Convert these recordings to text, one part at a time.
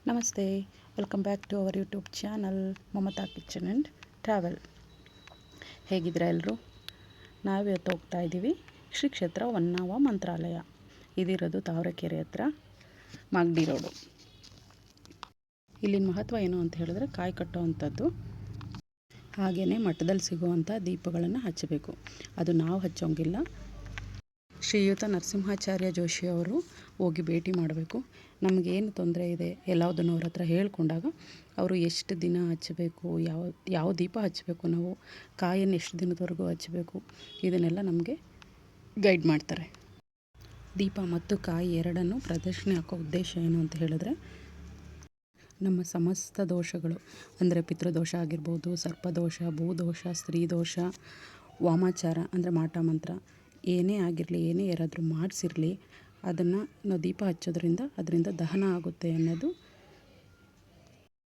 ನಮಸ್ತೆ, welcome back to our YouTube channel Mamata kitchen and travel. ಹೇಗಿದ್ದೀರಾ ಎಲ್ಲರೂ? ನಾವಿವತ್ತು ಹೋಗ್ತಾ ಇದ್ದೀವಿ ಶ್ರೀ ಕ್ಷೇತ್ರ ಹೊನ್ನಾವರ ಮಂತ್ರಾಲಯ. ಇದಿರೋದು ತಾವರೆಕೆರೆ ಹತ್ರ ಮಾಗಡಿ ರೋಡು. ಇಲ್ಲಿನ ಮಹತ್ವ ಏನು ಅಂತ ಹೇಳಿದ್ರೆ ಕಾಯಿ ಕಟ್ಟುವಂಥದ್ದು, ಹಾಗೆಯೇ ಮಠದಲ್ಲಿ ಸಿಗುವಂಥ ದೀಪಗಳನ್ನು ಹಚ್ಚಬೇಕು. ಅದು ನಾವು ಹಚ್ಚೋಂಗಿಲ್ಲ, ಶ್ರೀಯುತ ನರಸಿಂಹಾಚಾರ್ಯ ಜೋಶಿ ಅವರು ಹೋಗಿ ಭೇಟಿ ಮಾಡಬೇಕು. ನಮಗೇನು ತೊಂದರೆ ಇದೆ ಎಲ್ಲದನ್ನು ಅವ್ರ ಹತ್ರ ಹೇಳ್ಕೊಂಡಾಗ ಅವರು ಎಷ್ಟು ದಿನ ಹಚ್ಚಬೇಕು, ಯಾವ ದೀಪ ಹಚ್ಚಬೇಕು, ನಾವು ಕಾಯನ್ನು ಎಷ್ಟು ದಿನದವರೆಗೂ ಹಚ್ಚಬೇಕು, ಇದನ್ನೆಲ್ಲ ನಮಗೆ ಗೈಡ್ ಮಾಡ್ತಾರೆ. ದೀಪ ಮತ್ತು ಕಾಯಿ ಎರಡನ್ನು ಪ್ರದಕ್ಷಿಣೆ ಹಾಕೋ ಉದ್ದೇಶ ಏನು ಅಂತ ಹೇಳಿದ್ರೆ, ನಮ್ಮ ಸಮಸ್ತ ದೋಷಗಳು ಅಂದರೆ ಪಿತೃದೋಷ ಆಗಿರ್ಬೋದು, ಸರ್ಪದೋಷ, ಭೂದೋಷ, ಸ್ತ್ರೀ ದೋಷ, ವಾಮಾಚಾರ ಅಂದರೆ ಮಾಟ ಮಂತ್ರ ಏನೇ ಆಗಿರಲಿ, ಏನೇ ಯಾರಾದರೂ ಮಾಡಿಸಿರಲಿ, ಅದನ್ನು ನಾವು ದೀಪ ಹಚ್ಚೋದ್ರಿಂದ ಅದರಿಂದ ದಹನ ಆಗುತ್ತೆ ಅನ್ನೋದು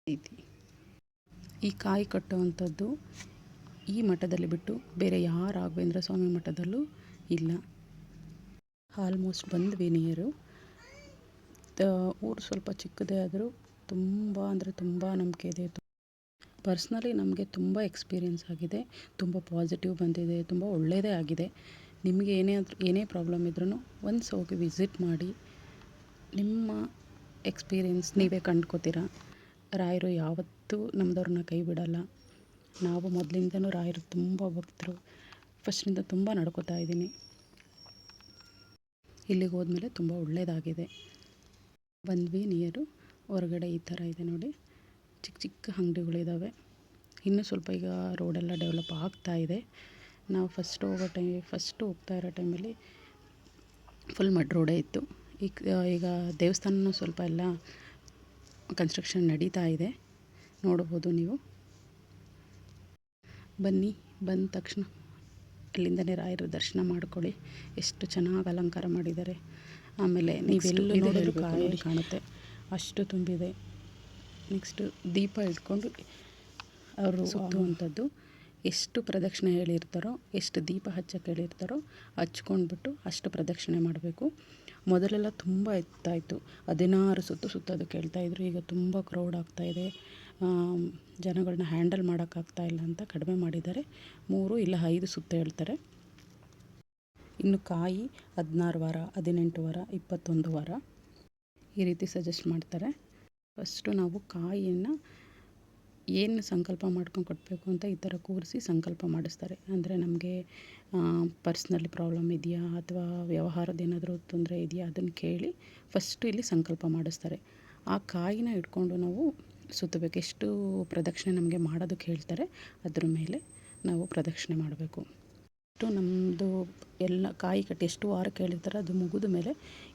ಐತಿ. ಈ ಕಾಯಿ ಕಟ್ಟುವಂಥದ್ದು ಈ ಮಠದಲ್ಲಿ ಬಿಟ್ಟು ಬೇರೆ ಯಾವ ರಾಘವೇಂದ್ರ ಸ್ವಾಮಿ ಮಠದಲ್ಲೂ ಇಲ್ಲ. ಆಲ್ಮೋಸ್ಟ್ ಬಂದ್ವಿ ನಿಯರು. ಊರು ಸ್ವಲ್ಪ ಚಿಕ್ಕದೇ ಆದರೂ ತುಂಬ ಅಂದರೆ ತುಂಬ ನಂಬಿಕೆ ಇದೆ. ಪರ್ಸ್ನಲಿ ನಮಗೆ ತುಂಬ ಎಕ್ಸ್ಪೀರಿಯೆನ್ಸ್ ಆಗಿದೆ, ತುಂಬ ಪಾಸಿಟಿವ್ ಬಂದಿದೆ, ತುಂಬ ಒಳ್ಳೆಯದೇ ಆಗಿದೆ. ನಿಮಗೆ ಏನೇ ಪ್ರಾಬ್ಲಮ್ ಇದ್ರೂ ಒನ್ಸ್ ಹೋಗಿ ವಿಸಿಟ್ ಮಾಡಿ, ನಿಮ್ಮ ಎಕ್ಸ್ಪೀರಿಯೆನ್ಸ್ ನೀವೇ ಕಂಡ್ಕೋತೀರ. ರಾಯರು ಯಾವತ್ತೂ ನಮ್ಮದವ್ರನ್ನ ಕೈ ಬಿಡಲ್ಲ. ನಾವು ಮೊದಲಿಂದನೂ ರಾಯರು ತುಂಬ ಭಕ್ತರು, ಫಸ್ಟಿಂದ ತುಂಬ ನಡ್ಕೋತಾ ಇದ್ದೀನಿ. ಇಲ್ಲಿಗೆ ಹೋದ್ಮೇಲೆ ತುಂಬ ಒಳ್ಳೆಯದಾಗಿದೆ. ಬಂದ್ವಿ ನಿಯರು. ಹೊರಗಡೆ ಈ ಥರ ಇದೆ ನೋಡಿ, ಚಿಕ್ಕ ಚಿಕ್ಕ ಅಂಗಡಿಗಳಿದ್ದಾವೆ. ಇನ್ನೂ ಸ್ವಲ್ಪ ಈಗ ರೋಡೆಲ್ಲ ಡೆವಲಪ್ ಆಗ್ತಾ ಇದೆ. ನಾವು ಫಸ್ಟ್ ಹೋಗ್ತಾ ಇರೋ ಟೈಮಲ್ಲಿ ಫುಲ್ ಮಡ್ ರೋಡೇ ಇತ್ತು. ಈಗ ದೇವಸ್ಥಾನನೂ ಸ್ವಲ್ಪ ಎಲ್ಲ ಕನ್ಸ್ಟ್ರಕ್ಷನ್ ನಡೀತಾ ಇದೆ, ನೋಡ್ಬೋದು ನೀವು. ಬಂದ ತಕ್ಷಣ ಅಲ್ಲಿಂದನೇ ರಾಯರ ದರ್ಶನ ಮಾಡ್ಕೊಳ್ಳಿ. ಎಷ್ಟು ಚೆನ್ನಾಗಿ ಅಲಂಕಾರ ಮಾಡಿದ್ದಾರೆ. ಆಮೇಲೆ ನೀವೆಲ್ಲೂ ನೋಡಿದ್ರು ಕಾಯಿ ಕಾಣುತ್ತೆ, ಅಷ್ಟು ತುಂಬಿದೆ. ನೆಕ್ಸ್ಟು ದೀಪ ಇಟ್ಕೊಂಡು ಅವರು ಸುತ್ತುವಂಥದ್ದು. ಎಷ್ಟು ಪ್ರದಕ್ಷಿಣೆ ಹೇಳಿರ್ತಾರೋ, ಎಷ್ಟು ದೀಪ ಹಚ್ಚಕ್ಕೆ ಹೇಳಿರ್ತಾರೋ ಹಚ್ಕೊಂಡ್ಬಿಟ್ಟು ಅಷ್ಟು ಪ್ರದಕ್ಷಿಣೆ ಮಾಡಬೇಕು. ಮೊದಲೆಲ್ಲ ತುಂಬ ಇತ್ತು, 16 ಸುತ್ತು ಸುತ್ತೋದಕ್ಕೆ ಹೇಳ್ತಾಯಿದ್ರು. ಈಗ ತುಂಬ ಕ್ರೌಡ್ ಆಗ್ತಾಯಿದೆ, ಜನಗಳನ್ನ ಹ್ಯಾಂಡಲ್ ಮಾಡೋಕ್ಕಾಗ್ತಾಯಿಲ್ಲ ಅಂತ ಕಡಿಮೆ ಮಾಡಿದ್ದಾರೆ. 3 ಇಲ್ಲ 5 ಸುತ್ತು ಹೇಳ್ತಾರೆ. ಇನ್ನು ಕಾಯಿ 16 ವಾರ, 18 ವಾರ, 21 ವಾರ ಈ ರೀತಿ ಸಜೆಸ್ಟ್ ಮಾಡ್ತಾರೆ. ಫಸ್ಟು ನಾವು ಕಾಯಿಯನ್ನು ಏನು ಸಂಕಲ್ಪ ಮಾಡ್ಕೊಂಡು ಕೊಡಬೇಕು ಅಂತ ಈ ಥರ ಕೂರಿಸಿ ಸಂಕಲ್ಪ ಮಾಡಿಸ್ತಾರೆ. ಅಂದರೆ ನಮಗೆ ಪರ್ಸ್ನಲಿ ಪ್ರಾಬ್ಲಮ್ ಇದೆಯಾ ಅಥವಾ ವ್ಯವಹಾರದ ಏನಾದರೂ ತೊಂದರೆ ಇದೆಯಾ ಅದನ್ನು ಕೇಳಿ ಫಸ್ಟು ಇಲ್ಲಿ ಸಂಕಲ್ಪ ಮಾಡಿಸ್ತಾರೆ. ಆ ಕಾಯಿನ ಇಟ್ಕೊಂಡು ನಾವು ಸುತ್ತಬೇಕು. ಎಷ್ಟು ಪ್ರದಕ್ಷಿಣೆ ನಮಗೆ ಮಾಡೋದಕ್ಕೆ ಹೇಳ್ತಾರೆ ಅದ್ರ ಮೇಲೆ ನಾವು ಪ್ರದಕ್ಷಿಣೆ ಮಾಡಬೇಕು. ನಮ್ಮದು ಎಲ್ಲ ಕಾಯಿ ಕಟ್ಟಿ ಎಷ್ಟು ವಾರಕ್ಕೆ ಹೇಳಿರ್ತಾರೆ ಅದು ಮುಗಿದ ಮೇಲೆ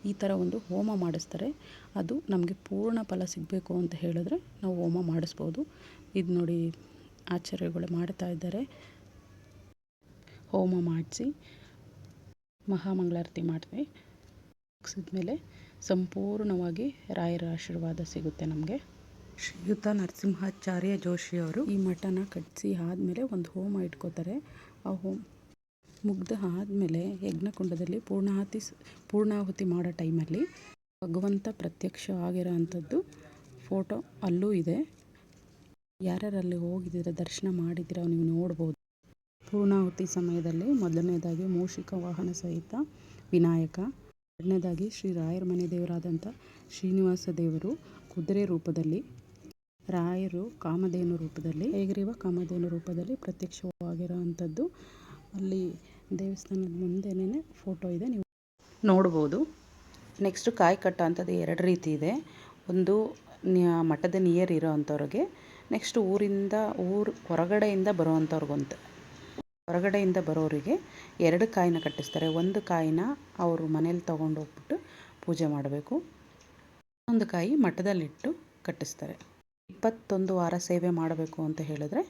ಈ ಥರ ಒಂದು ಹೋಮ ಮಾಡಿಸ್ತಾರೆ. ಅದು ನಮಗೆ ಪೂರ್ಣ ಫಲ ಸಿಗಬೇಕು ಅಂತ ಹೇಳಿದ್ರೆ ನಾವು ಹೋಮ ಮಾಡಿಸ್ಬೋದು. ಇದು ನೋಡಿ ಆಚಾರ್ಯಗಳು ಮಾಡ್ತಾ ಇದ್ದಾರೆ. ಹೋಮ ಮಾಡಿಸಿ ಮಹಾಮಂಗಳಾರತಿ ಮಾಡ್ತೀವಿ. ಮುಗಿಸಿದ್ಮೇಲೆ ಸಂಪೂರ್ಣವಾಗಿ ರಾಯರ ಆಶೀರ್ವಾದ ಸಿಗುತ್ತೆ ನಮಗೆ. ಶ್ರೀಯುತ ನರಸಿಂಹಾಚಾರ್ಯ ಜೋಶಿಯವರು ಈ ಮಠನ ಕಟ್ಟಿಸಿ ಆದಮೇಲೆ ಒಂದು ಹೋಮ ಇಟ್ಕೋತಾರೆ. ಆ ಮುಗ್ದು ಆದಮೇಲೆ ಯಜ್ಞಕುಂಡದಲ್ಲಿ ಪೂರ್ಣಾಹುತಿ ಮಾಡೋ ಟೈಮಲ್ಲಿ ಭಗವಂತ ಪ್ರತ್ಯಕ್ಷ ಆಗಿರೋ ಅಂಥದ್ದು ಫೋಟೋ ಅಲ್ಲೂ ಇದೆ. ಯಾರ್ಯಾರಲ್ಲಿ ಹೋಗಿದ್ದೀರ, ದರ್ಶನ ಮಾಡಿದ್ದೀರ ನೀವು ನೋಡ್ಬೋದು. ಪೂರ್ಣಾಹುತಿ ಸಮಯದಲ್ಲಿ ಮೊದಲನೇದಾಗಿ ಮೂಷಿಕ ವಾಹನ ಸಹಿತ ವಿನಾಯಕ, ಎರಡನೇದಾಗಿ ಶ್ರೀ ರಾಯರ ಮನೆ ದೇವರಾದಂಥ ಶ್ರೀನಿವಾಸ ದೇವರು ಕುದುರೆ ರೂಪದಲ್ಲಿ, ರಾಯರು ಕಾಮಧೇನು ರೂಪದಲ್ಲಿ, ಹೇಗ್ರೀವ ಕಾಮಧೇನು ರೂಪದಲ್ಲಿ ಪ್ರತ್ಯಕ್ಷವಾಗಿರೋ ಅಂಥದ್ದು ಅಲ್ಲಿ ದೇವಸ್ಥಾನದ ಮುಂದೆನೇ ಫೋಟೋ ಇದೆ, ನೀವು ನೋಡ್ಬೋದು. ನೆಕ್ಸ್ಟು ಕಾಯಿ ಕಟ್ಟೋ ಅಂಥದ್ದು 2 ರೀತಿ ಇದೆ. ಒಂದು ಮಠದ ನಿಯರ್ ಇರೋ ಅಂಥವ್ರಿಗೆ, ನೆಕ್ಸ್ಟು ಹೊರಗಡೆಯಿಂದ ಬರೋರಿಗೆ 2 ಕಾಯಿನ ಕಟ್ಟಿಸ್ತಾರೆ. ಒಂದು ಕಾಯಿನ ಅವರು ಮನೇಲಿ ತೊಗೊಂಡು ಹೋಗ್ಬಿಟ್ಟು ಪೂಜೆ ಮಾಡಬೇಕು, ಒಂದು ಕಾಯಿ ಮಠದಲ್ಲಿಟ್ಟು ಕಟ್ಟಿಸ್ತಾರೆ. 21 ವಾರ ಸೇವೆ ಮಾಡಬೇಕು ಅಂತ ಹೇಳಿದ್ರೆ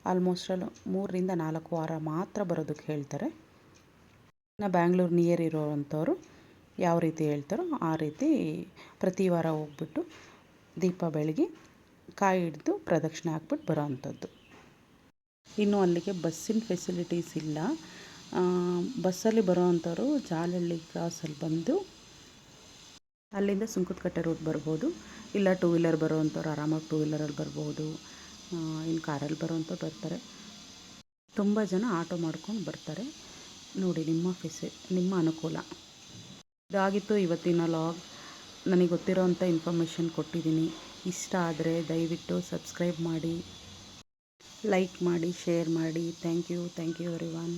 ಆಲ್ಮೋಸ್ಟ್ 3 ರಿಂದ 4 ವಾರ ಮಾತ್ರ ಬರೋದಕ್ಕೆ ಹೇಳ್ತಾರೆ. ಇನ್ನು ಬ್ಯಾಂಗ್ಳೂರು ನಿಯರ್ ಇರೋವಂಥವ್ರು ಯಾವ ರೀತಿ ಹೇಳ್ತಾರೋ ಆ ರೀತಿ ಪ್ರತಿ ವಾರ ಹೋಗ್ಬಿಟ್ಟು ದೀಪ ಬೆಳಗಿ ಕಾಯಿ ಹಿಡಿದು ಪ್ರದಕ್ಷಿಣೆ ಹಾಕ್ಬಿಟ್ಟು ಬರೋ ಅಂಥದ್ದು. ಇನ್ನು ಅಲ್ಲಿಗೆ ಬಸ್ಸಿನ ಫೆಸಿಲಿಟೀಸ್ ಇಲ್ಲ. ಬಸ್ಸಲ್ಲಿ ಬರೋ ಅಂಥವ್ರು ಜಾಲಹಳ್ಳಿ ಕ್ರಾಸಲ್ಲಿ ಬಂದು ಅಲ್ಲಿಂದ ಸುಂಕದಕಟ್ಟೆ ರೋಡ್ ಬರ್ಬೋದು, ಇಲ್ಲ ಟೂ ವೀಲರ್ ಬರೋವಂಥವ್ರು ಆರಾಮಾಗಿ ಟೂ ವೀಲರಲ್ಲಿ ಬರ್ಬೋದು, ಇನ್ನು ಕಾರಲ್ಲಿ ಬರೋವಂಥವ್ರು ಬರ್ತಾರೆ. ತುಂಬ ಜನ ಆಟೋ ಮಾಡ್ಕೊಂಡು ಬರ್ತಾರೆ. ನೋಡಿ ನಿಮ್ಮ ಅನುಕೂಲ. ಇದಾಗಿತ್ತು ಇವತ್ತಿನ ಲಾಗ್. ನನಗೆ ಗೊತ್ತಿರೋವಂಥ ಇನ್ಫಾರ್ಮೇಷನ್ ಕೊಟ್ಟಿದ್ದೀನಿ. ಇಷ್ಟ ಆದರೆ ದಯವಿಟ್ಟು ಸಬ್ಸ್ಕ್ರೈಬ್ ಮಾಡಿ, ಲೈಕ್ ಮಾಡಿ, ಶೇರ್ ಮಾಡಿ. Thank you everyone.